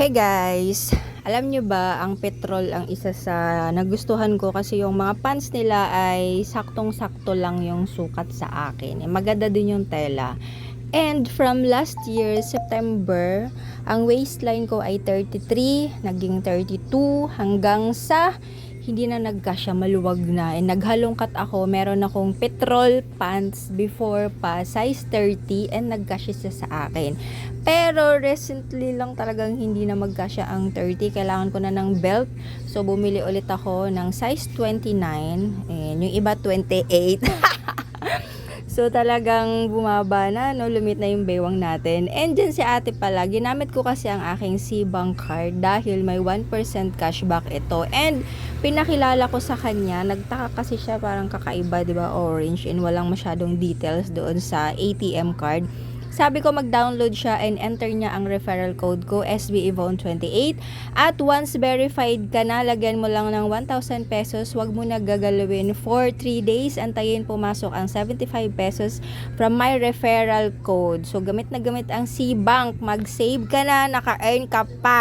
Hey guys, alam nyo ba ang petrol ang isa sa nagustuhan ko kasi yung mga pants nila ay saktong-sakto lang yung sukat sa akin. Maganda din yung tela. And from last year, September, ang waistline ko ay 33, naging 32, hanggang sa hindi na nagkasya, maluwag na. And naghalongkat ako, meron akong petrol pants before pa, size 30, and nagkasya siya sa akin. Pero recently lang talagang hindi na magkasya ang 30, kailangan ko na ng belt. So bumili ulit ako ng size 29, and yung iba 28. So talagang bumaba na, no, lumit na yung baywang natin. And dyan si ate pala, ginamit ko kasi ang aking C-Bank card dahil may 1% cashback ito. And pinakilala ko sa kanya, nagtaka kasi siya, parang kakaiba, 'di ba, orange, and walang masyadong details doon sa ATM card. Sabi ko mag-download siya and enter niya ang referral code ko, SBEvon28. At once verified ka na, lagyan mo lang ng 1,000 pesos. Huwag mo na gagalawin for 3 days. Antayin pumasok ang 75 pesos from my referral code. So gamit na gamit ang C-Bank. Mag-save ka na, naka-earn ka pa.